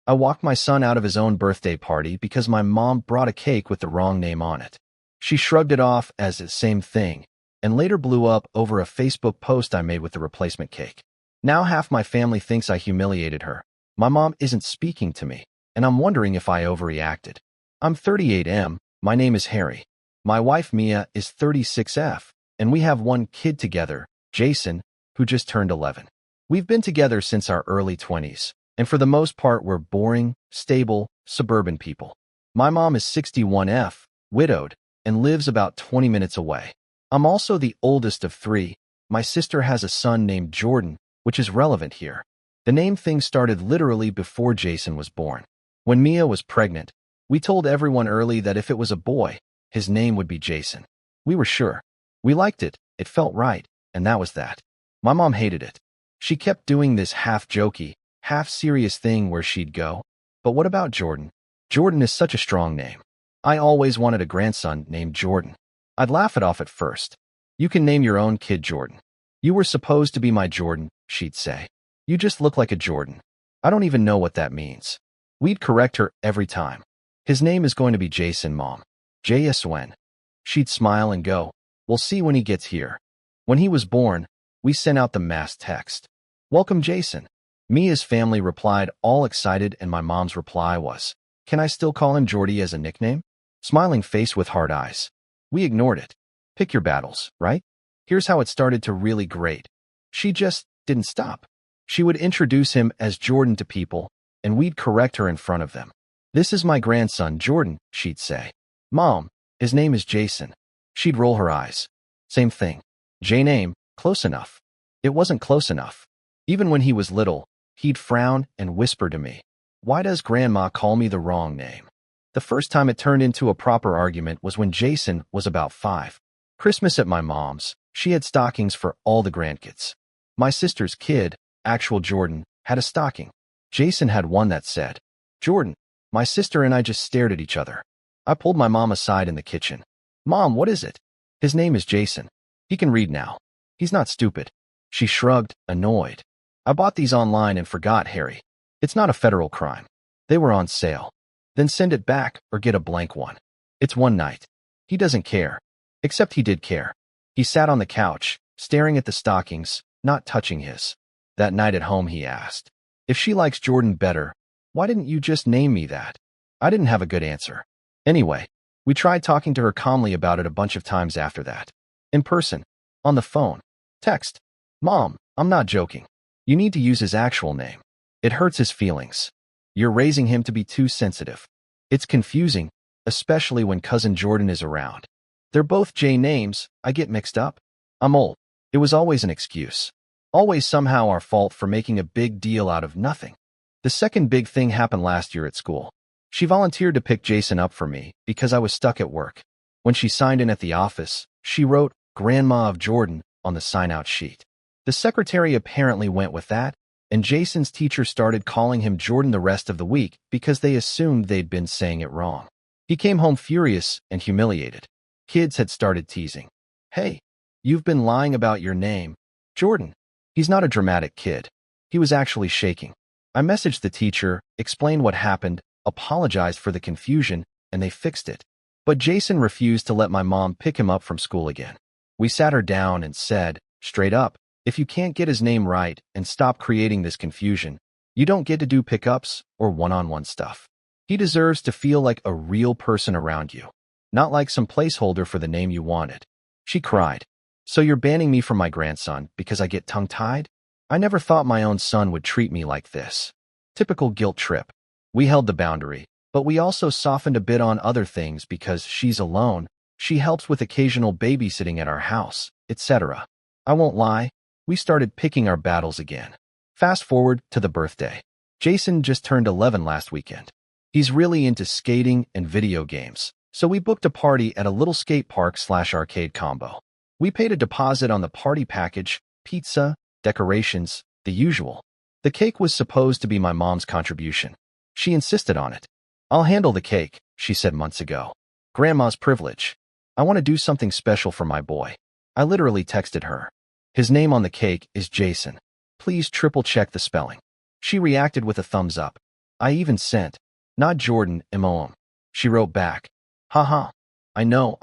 I walked my son out of his own birthday party because my mom brought a cake with the wrong name on it. She shrugged it off as the same thing, and later blew up over a Facebook post I made with the replacement cake. Now half my family thinks I humiliated her. My mom isn't speaking to me, and I'm wondering if I overreacted. I'm 38M, my name is Harry. My wife Mia is 36F, and we have one kid together, Jason, who just turned 11. We've been together since our early 20s, and for the most part we're boring, stable, suburban people. My mom is 61F, widowed, and lives about 20 minutes away. I'm also the oldest of three. My sister has a son named Jordan, which is relevant here. The name thing started literally before Jason was born. When Mia was pregnant, we told everyone early that if it was a boy, his name would be Jason. We were sure. We liked it, it felt right, and that was that. My mom hated it. She kept doing this half-jokey, half-serious thing where she'd go, "But what about Jordan? Jordan is such a strong name. I always wanted a grandson named Jordan." I'd laugh it off at first. "You can name your own kid Jordan. You were supposed to be my Jordan," she'd say. "You just look like a Jordan." I don't even know what that means. We'd correct her every time. "His name is going to be Jason, Mom. J-S-O-N." She'd smile and go, "We'll see when he gets here." When he was born, we sent out the mass text, "Welcome, Jason." Mia's family replied all excited, and my mom's reply was, "Can I still call him Jordy as a nickname?" Smiling face with hard eyes. We ignored it. Pick your battles, right? Here's how it started to really great. She just didn't stop. She would introduce him as Jordan to people, and we'd correct her in front of them. "This is my grandson, Jordan," she'd say. "Mom, his name is Jason." She'd roll her eyes. Same thing. J-name, close enough. It wasn't close enough. Even when he was little, he'd frown and whisper to me, "Why does Grandma call me the wrong name?" The first time it turned into a proper argument was when Jason was about 5. Christmas at my mom's, she had stockings for all the grandkids. My sister's kid, actual Jordan, had a stocking. Jason had one that said, "Jordan." My sister and I just stared at each other. I pulled my mom aside in the kitchen. "Mom, what is it?" "His name is Jason. He can read now. He's not stupid." She shrugged, annoyed. "I bought these online and forgot, Harry. It's not a federal crime. They were on sale. Then send it back or get a blank one. It's one night." He doesn't care. Except he did care. He sat on the couch, staring at the stockings, not touching his. That night at home he asked, "If she likes Jordan better, why didn't you just name me that?" I didn't have a good answer. Anyway, we tried talking to her calmly about it a bunch of times after that. In person, on the phone, text. "Mom, I'm not joking. You need to use his actual name. It hurts his feelings. You're raising him to be too sensitive. It's confusing, especially when cousin Jordan is around. They're both J names, I get mixed up. I'm old." It was always an excuse. Always somehow our fault for making a big deal out of nothing. The second big thing happened last year at school. She volunteered to pick Jason up for me because I was stuck at work. When she signed in at the office, she wrote "Grandma of Jordan" on the sign-out sheet. The secretary apparently went with that, and Jason's teacher started calling him Jordan the rest of the week because they assumed they'd been saying it wrong. He came home furious and humiliated. Kids had started teasing. "Hey, you've been lying about your name, Jordan." He's not a dramatic kid. He was actually shaking. I messaged the teacher, explained what happened, apologized for the confusion, and they fixed it. But Jason refused to let my mom pick him up from school again. We sat her down and said, straight up, "If you can't get his name right and stop creating this confusion, you don't get to do pickups or one-on-one stuff. He deserves to feel like a real person around you, not like some placeholder for the name you wanted." She cried. "So you're banning me from my grandson because I get tongue-tied? I never thought my own son would treat me like this." Typical guilt trip. We held the boundary, but we also softened a bit on other things because she's alone, she helps with occasional babysitting at our house, etc. I won't lie, we started picking our battles again. Fast forward to the birthday. Jason just turned 11 last weekend. He's really into skating and video games, so we booked a party at a little skate park/arcade combo. We paid a deposit on the party package, pizza, decorations, the usual. The cake was supposed to be my mom's contribution. She insisted on it. "I'll handle the cake," she said months ago. "Grandma's privilege. I want to do something special for my boy." I literally texted her. "His name on the cake is Jason. Please triple check the spelling." She reacted with a thumbs up. I even sent, "Not Jordan, Immersive." She wrote back, "Haha. I know,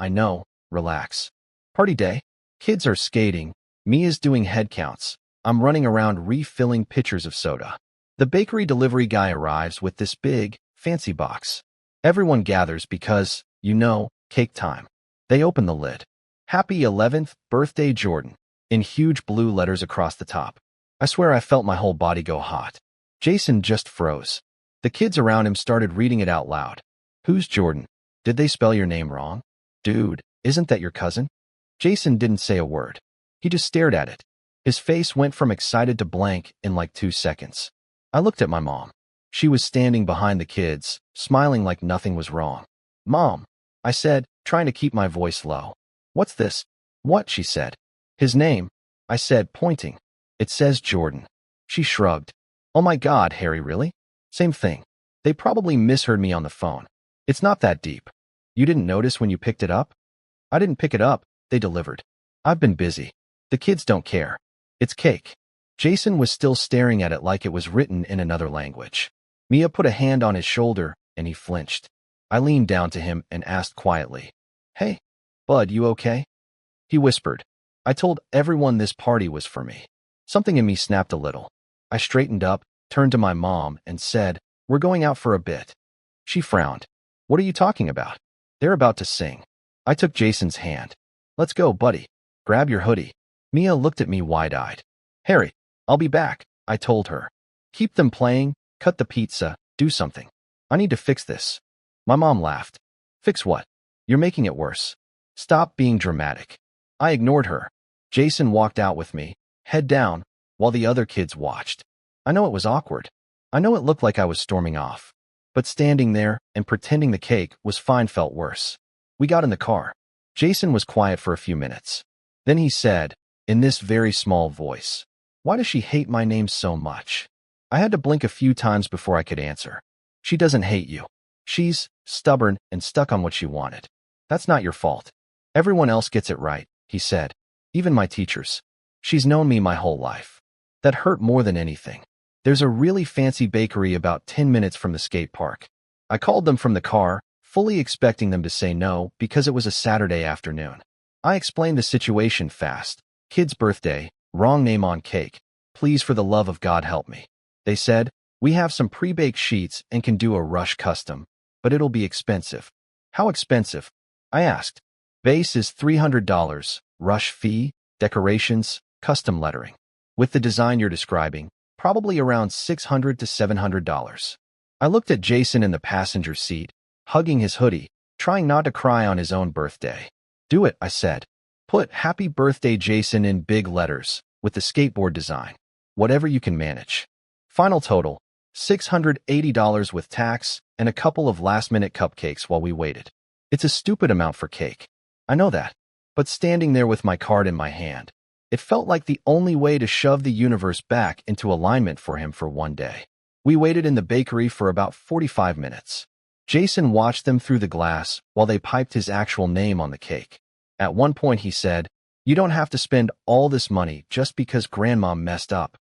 relax. Party day. Kids are skating. Mia's doing head counts. I'm running around refilling pitchers of soda." The bakery delivery guy arrives with this big, fancy box. Everyone gathers because, cake time. They open the lid. "Happy 11th birthday, Jordan," in huge blue letters across the top. I swear I felt my whole body go hot. Jason just froze. The kids around him started reading it out loud. "Who's Jordan? Did they spell your name wrong? Dude, isn't that your cousin?" Jason didn't say a word. He just stared at it. His face went from excited to blank in like 2 seconds. I looked at my mom. She was standing behind the kids, smiling like nothing was wrong. "Mom," I said, trying to keep my voice low. "What's this?" "What?" she said. "His name," I said, pointing. "It says Jordan." She shrugged. "Oh my God, Harry, really?" "Same thing. They probably misheard me on the phone. It's not that deep." "You didn't notice when you picked it up?" "I didn't pick it up, they delivered. I've been busy. The kids don't care. It's cake." Jason was still staring at it like it was written in another language. Mia put a hand on his shoulder, and he flinched. I leaned down to him and asked quietly, "Hey, bud, you okay?" He whispered, "I told everyone this party was for me." Something in me snapped a little. I straightened up, turned to my mom, and said, "We're going out for a bit." She frowned. "What are you talking about?" "They're about to sing." I took Jason's hand. "Let's go, buddy. Grab your hoodie." Mia looked at me wide-eyed. "Harry, I'll be back," I told her. "Keep them playing, cut the pizza, do something. I need to fix this." My mom laughed. "Fix what? You're making it worse. Stop being dramatic." I ignored her. Jason walked out with me, head down, while the other kids watched. I know it was awkward. I know it looked like I was storming off. But standing there and pretending the cake was fine felt worse. We got in the car. Jason was quiet for a few minutes. Then he said, in this very small voice, "Why does she hate my name so much?" I had to blink a few times before I could answer. "She doesn't hate you. She's stubborn and stuck on what she wanted. That's not your fault. Everyone else gets it right," he said. "Even my teachers. She's known me my whole life." That hurt more than anything. There's a really fancy bakery about 10 minutes from the skate park. I called them from the car, fully expecting them to say no because it was a Saturday afternoon. I explained the situation fast. "Kid's birthday, wrong name on cake. Please, for the love of God, help me." They said, "We have some pre-baked sheets and can do a rush custom, but it'll be expensive." "How expensive?" I asked. "Base is $300, rush fee, decorations, custom lettering. With the design you're describing, probably around $600 to $700. I looked at Jason in the passenger seat, hugging his hoodie, trying not to cry on his own birthday. "Do it," I said. "Put 'Happy Birthday, Jason' in big letters, with the skateboard design. Whatever you can manage." Final total, $680 with tax and a couple of last-minute cupcakes while we waited. It's a stupid amount for cake. I know that. But standing there with my card in my hand, it felt like the only way to shove the universe back into alignment for him for one day. We waited in the bakery for about 45 minutes. Jason watched them through the glass while they piped his actual name on the cake. At one point he said, "You don't have to spend all this money just because Grandma messed up."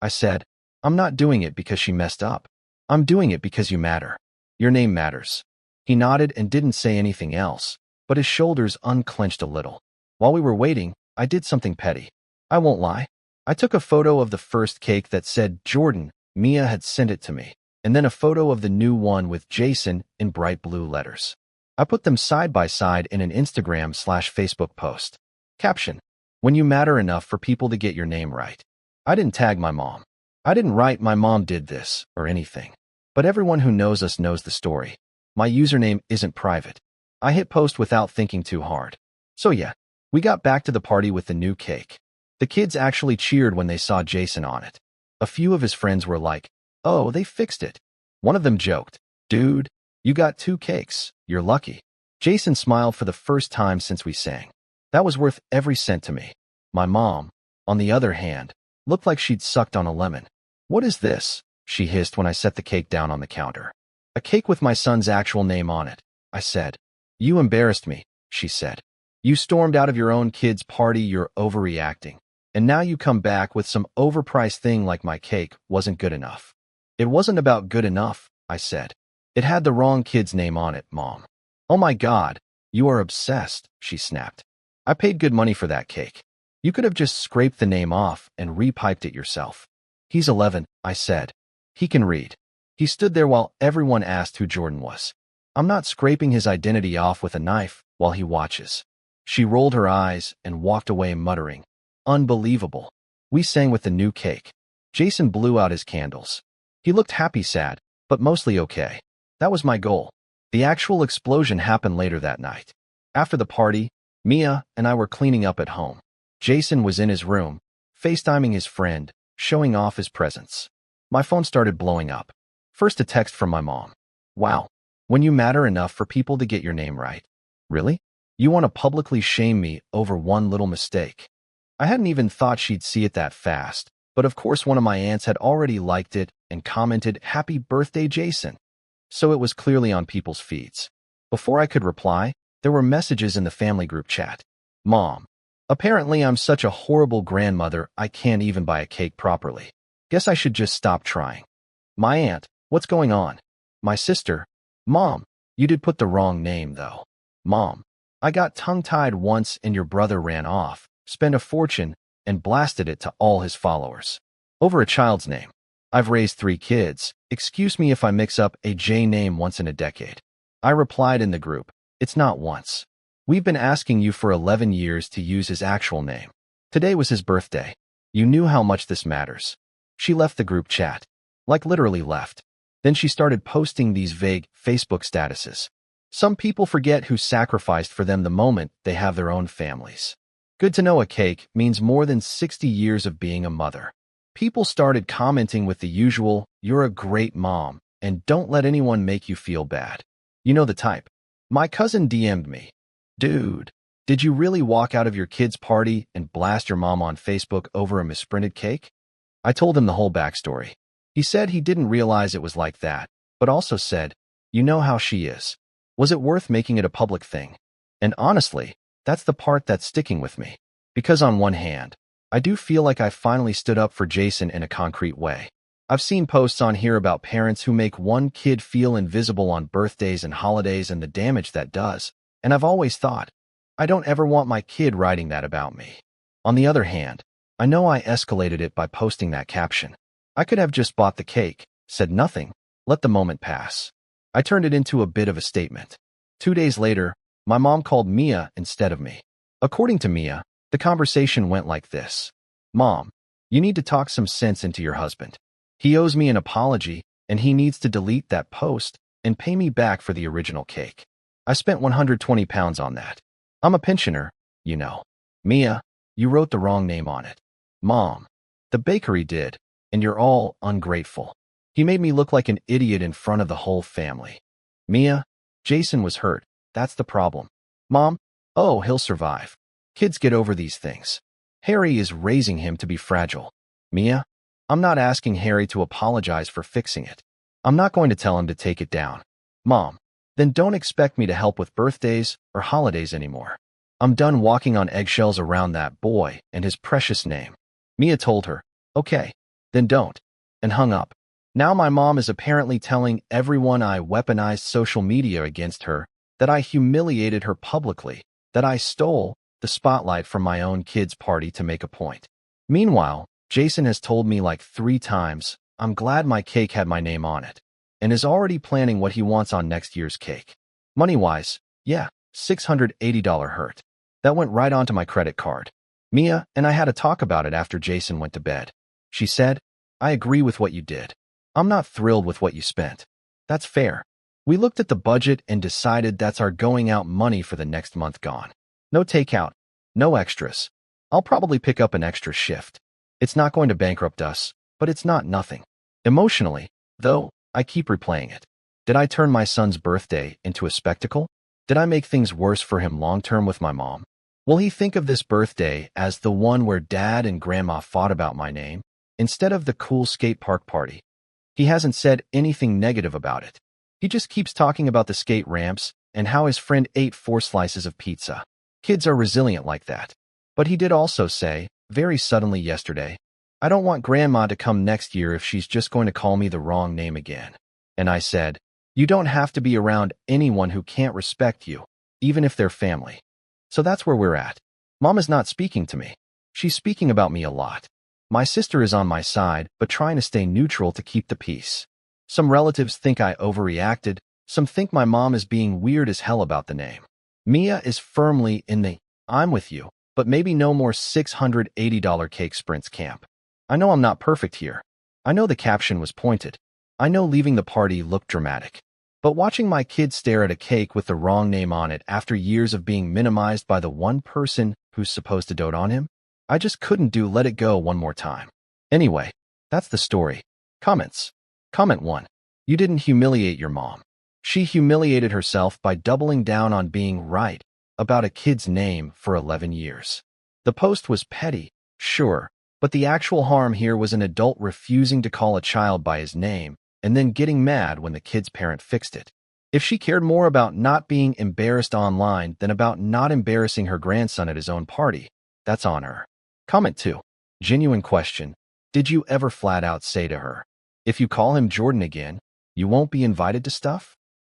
I said, "I'm not doing it because she messed up. I'm doing it because you matter. Your name matters." He nodded and didn't say anything else, but his shoulders unclenched a little. While we were waiting, I did something petty. I won't lie. I took a photo of the first cake that said Jordan. Mia had sent it to me, and then a photo of the new one with Jason in bright blue letters. I put them side by side in an Instagram/Facebook post. Caption: "When you matter enough for people to get your name right." I didn't tag my mom. I didn't write "My mom did this" or anything. But everyone who knows us knows the story. My username isn't private. I hit post without thinking too hard. So yeah, we got back to the party with the new cake. The kids actually cheered when they saw Jason on it. A few of his friends were like, "Oh, they fixed it." One of them joked, "Dude, you got 2 cakes. You're lucky." Jason smiled for the first time since we sang. That was worth every cent to me. My mom, on the other hand, looked like she'd sucked on a lemon. "What is this?" she hissed when I set the cake down on the counter. "A cake with my son's actual name on it," I said. "You embarrassed me," she said. "You stormed out of your own kid's party, you're overreacting. And now you come back with some overpriced thing like my cake wasn't good enough." It wasn't about good enough, I said. It had the wrong kid's name on it, Mom. Oh my God, you are obsessed, she snapped. I paid good money for that cake. You could have just scraped the name off and repiped it yourself. He's 11, I said. He can read. He stood there while everyone asked who Jordan was. I'm not scraping his identity off with a knife while he watches. She rolled her eyes and walked away muttering, Unbelievable. We sang with the new cake. Jason blew out his candles. He looked happy sad, but mostly okay. That was my goal. The actual explosion happened later that night. After the party, Mia and I were cleaning up at home. Jason was in his room, FaceTiming his friend, showing off his presents. My phone started blowing up. First a text from my mom. Wow. When you matter enough for people to get your name right. Really? You want to publicly shame me over one little mistake? I hadn't even thought she'd see it that fast, but of course one of my aunts had already liked it and commented, Happy birthday, Jason. So it was clearly on people's feeds. Before I could reply, there were messages in the family group chat. Mom. Apparently I'm such a horrible grandmother I can't even buy a cake properly. Guess I should just stop trying. My aunt. What's going on? My sister. Mom. You did put the wrong name though. Mom. I got tongue-tied once and your brother ran off, spent a fortune, and blasted it to all his followers. Over a child's name. I've raised 3 kids. Excuse me if I mix up a J name once in a decade. I replied in the group. It's not once. We've been asking you for 11 years to use his actual name. Today was his birthday. You knew how much this matters. She left the group chat. Like literally left. Then she started posting these vague Facebook statuses. Some people forget who sacrificed for them the moment they have their own families. Good to know a cake means more than 60 years of being a mother. People started commenting with the usual, you're a great mom, and don't let anyone make you feel bad. You know the type. My cousin DM'd me. Dude, did you really walk out of your kid's party and blast your mom on Facebook over a misprinted cake? I told him the whole backstory. He said he didn't realize it was like that, but also said, you know how she is. Was it worth making it a public thing? And honestly, that's the part that's sticking with me. Because on one hand, I do feel like I finally stood up for Jason in a concrete way. I've seen posts on here about parents who make one kid feel invisible on birthdays and holidays and the damage that does. And I've always thought, I don't ever want my kid writing that about me. On the other hand, I know I escalated it by posting that caption. I could have just bought the cake, said nothing, let the moment pass. I turned it into a bit of a statement. 2 days later, my mom called Mia instead of me. According to Mia, the conversation went like this. Mom, you need to talk some sense into your husband. He owes me an apology, and he needs to delete that post and pay me back for the original cake. I spent £120 on that. I'm a pensioner, you know. Mia, you wrote the wrong name on it. Mom, the bakery did, and you're all ungrateful. He made me look like an idiot in front of the whole family. Mia, Jason was hurt. That's the problem. Mom, oh, he'll survive. Kids get over these things. Harry is raising him to be fragile. Mia, I'm not asking Harry to apologize for fixing it. I'm not going to tell him to take it down. Mom, then don't expect me to help with birthdays or holidays anymore. I'm done walking on eggshells around that boy and his precious name. Mia told her, okay, then don't, and hung up. Now my mom is apparently telling everyone I weaponized social media against her, that I humiliated her publicly, that I stole the spotlight from my own kid's party to make a point. Meanwhile, Jason has told me like 3 times, I'm glad my cake had my name on it, and is already planning what he wants on next year's cake. Money-wise, yeah, $680 hurt. That went right onto my credit card. Mia and I had a talk about it after Jason went to bed. She said, I agree with what you did. I'm not thrilled with what you spent. That's fair. We looked at the budget and decided that's our going out money for the next month gone. No takeout, no extras. I'll probably pick up an extra shift. It's not going to bankrupt us, but it's not nothing. Emotionally, though, I keep replaying it. Did I turn my son's birthday into a spectacle? Did I make things worse for him long-term with my mom? Will he think of this birthday as the one where Dad and Grandma fought about my name, instead of the cool skate park party? He hasn't said anything negative about it. He just keeps talking about the skate ramps and how his friend ate 4 slices of pizza. Kids are resilient like that. But he did also say, very suddenly yesterday, I don't want Grandma to come next year if she's just going to call me the wrong name again. And I said, "You don't have to be around anyone who can't respect you, even if they're family." So that's where we're at. Mom is not speaking to me. She's speaking about me a lot. My sister is on my side, but trying to stay neutral to keep the peace. Some relatives think I overreacted. Some think my mom is being weird as hell about the name. Mia is firmly in the "I'm with you, but maybe no more $680 cake sprints" camp. I know I'm not perfect here. I know the caption was pointed. I know leaving the party looked dramatic. But watching my kid stare at a cake with the wrong name on it after years of being minimized by the one person who's supposed to dote on him, I just couldn't let it go one more time. Anyway, that's the story. Comments. Comment 1. You didn't humiliate your mom. She humiliated herself by doubling down on being right about a kid's name for 11 years. The post was petty, sure, but the actual harm here was an adult refusing to call a child by his name and then getting mad when the kid's parent fixed it. If she cared more about not being embarrassed online than about not embarrassing her grandson at his own party, that's on her. Comment 2. Genuine question. Did you ever flat out say to her, "If you call him Jordan again, you won't be invited to stuff"?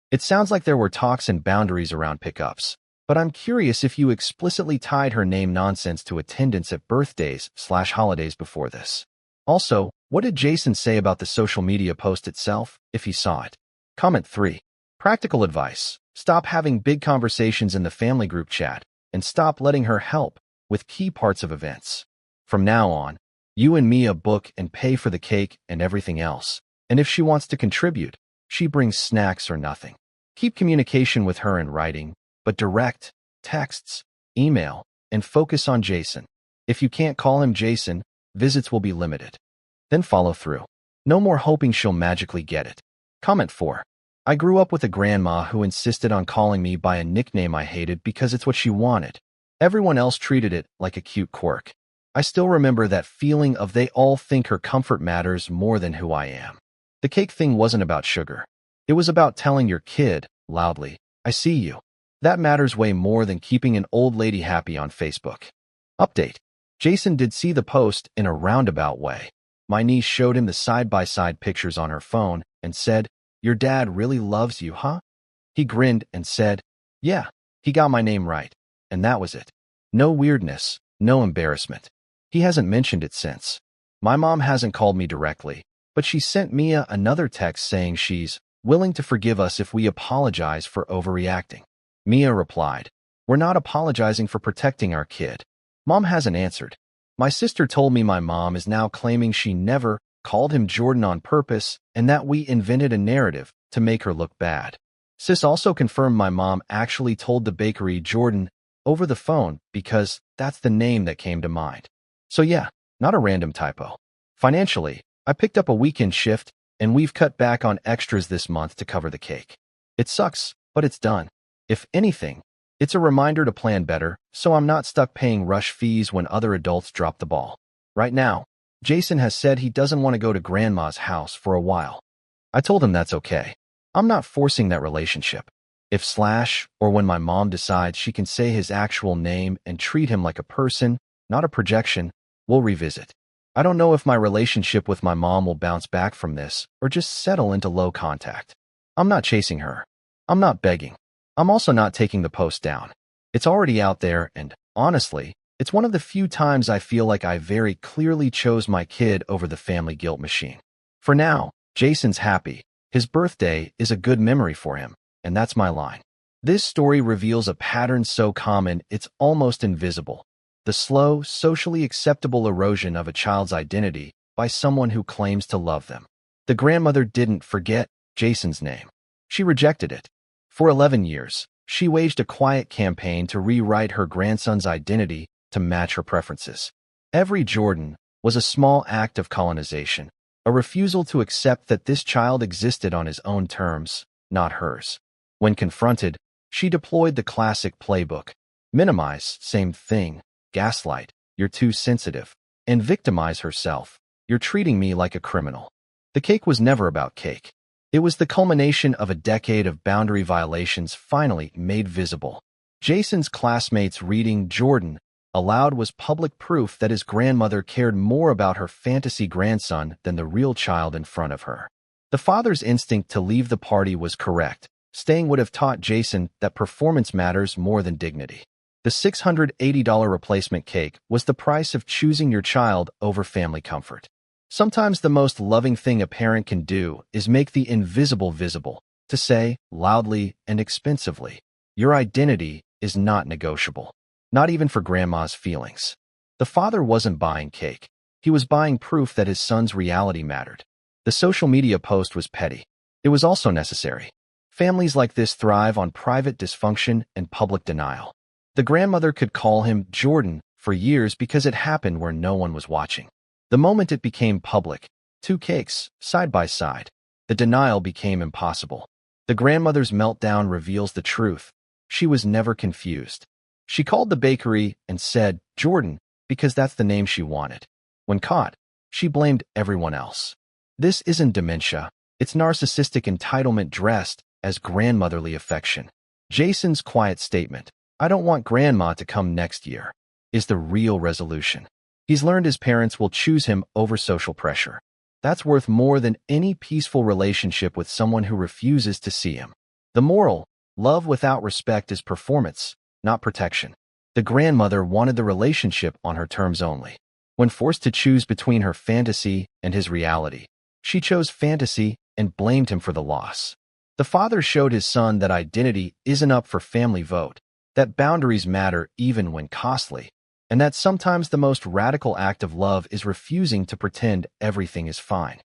It sounds like there were talks and boundaries around pickups, but I'm curious if you explicitly tied her name nonsense to attendance at birthdays/holidays before this. Also, what did Jason say about the social media post itself, if he saw it? Comment 3. Practical advice. Stop having big conversations in the family group chat, and stop letting her help with key parts of events. From now on, you and Mia book and pay for the cake and everything else, and if she wants to contribute, she brings snacks or nothing. Keep communication with her in writing, but direct, texts, email, and focus on Jason. If you can't call him Jason, visits will be limited. Then follow through. No more hoping she'll magically get it. Comment 4. I grew up with a grandma who insisted on calling me by a nickname I hated because it's what she wanted. Everyone else treated it like a cute quirk. I still remember that feeling of they all think her comfort matters more than who I am. The cake thing wasn't about sugar. It was about telling your kid, loudly, "I see you." That matters way more than keeping an old lady happy on Facebook. Update. Jason did see the post in a roundabout way. My niece showed him the side-by-side pictures on her phone and said, "Your dad really loves you, huh?" He grinned and said, "Yeah, he got my name right." And that was it. No weirdness, no embarrassment. He hasn't mentioned it since. My mom hasn't called me directly, but she sent Mia another text saying she's willing to forgive us if we apologize for overreacting. Mia replied, "We're not apologizing for protecting our kid." Mom hasn't answered. My sister told me my mom is now claiming she never called him Jordan on purpose and that we invented a narrative to make her look bad. Sis also confirmed my mom actually told the bakery Jordan over the phone because that's the name that came to mind. So yeah, not a random typo. Financially, I picked up a weekend shift and we've cut back on extras this month to cover the cake. It sucks, but it's done. If anything, it's a reminder to plan better so I'm not stuck paying rush fees when other adults drop the ball. Right now, Jason has said he doesn't want to go to grandma's house for a while. I told him that's okay. I'm not forcing that relationship. If or when my mom decides she can say his actual name and treat him like a person, not a projection, we'll revisit. I don't know if my relationship with my mom will bounce back from this or just settle into low contact. I'm not chasing her. I'm not begging. I'm also not taking the post down. It's already out there and, honestly, it's one of the few times I feel like I very clearly chose my kid over the family guilt machine. For now, Jason's happy. His birthday is a good memory for him, and that's my line. This story reveals a pattern so common it's almost invisible. The slow, socially acceptable erosion of a child's identity by someone who claims to love them. The grandmother didn't forget Jason's name. She rejected it. For 11 years, she waged a quiet campaign to rewrite her grandson's identity to match her preferences. Every Jordan was a small act of colonization, a refusal to accept that this child existed on his own terms, not hers. When confronted, she deployed the classic playbook: minimize, same thing, gaslight, "You're too sensitive," and victimize herself, "You're treating me like a criminal." The cake was never about cake. It was the culmination of a decade of boundary violations finally made visible. Jason's classmates reading Jordan aloud was public proof that his grandmother cared more about her fantasy grandson than the real child in front of her. The father's instinct to leave the party was correct. Staying would have taught Jason that performance matters more than dignity. The $680 replacement cake was the price of choosing your child over family comfort. Sometimes the most loving thing a parent can do is make the invisible visible, to say, loudly and expensively, your identity is not negotiable. Not even for grandma's feelings. The father wasn't buying cake. He was buying proof that his son's reality mattered. The social media post was petty. It was also necessary. Families like this thrive on private dysfunction and public denial. The grandmother could call him Jordan for years because it happened where no one was watching. The moment it became public, two cakes, side by side, the denial became impossible. The grandmother's meltdown reveals the truth. She was never confused. She called the bakery and said, Jordan, because that's the name she wanted. When caught, she blamed everyone else. This isn't dementia. It's narcissistic entitlement dressed as grandmotherly affection. Jason's quiet statement, I don't want grandma to come next year, is the real resolution. He's learned his parents will choose him over social pressure. That's worth more than any peaceful relationship with someone who refuses to see him. The moral, love without respect is performance, not protection. The grandmother wanted the relationship on her terms only. When forced to choose between her fantasy and his reality, she chose fantasy and blamed him for the loss. The father showed his son that identity isn't up for family vote, that boundaries matter even when costly, and that sometimes the most radical act of love is refusing to pretend everything is fine.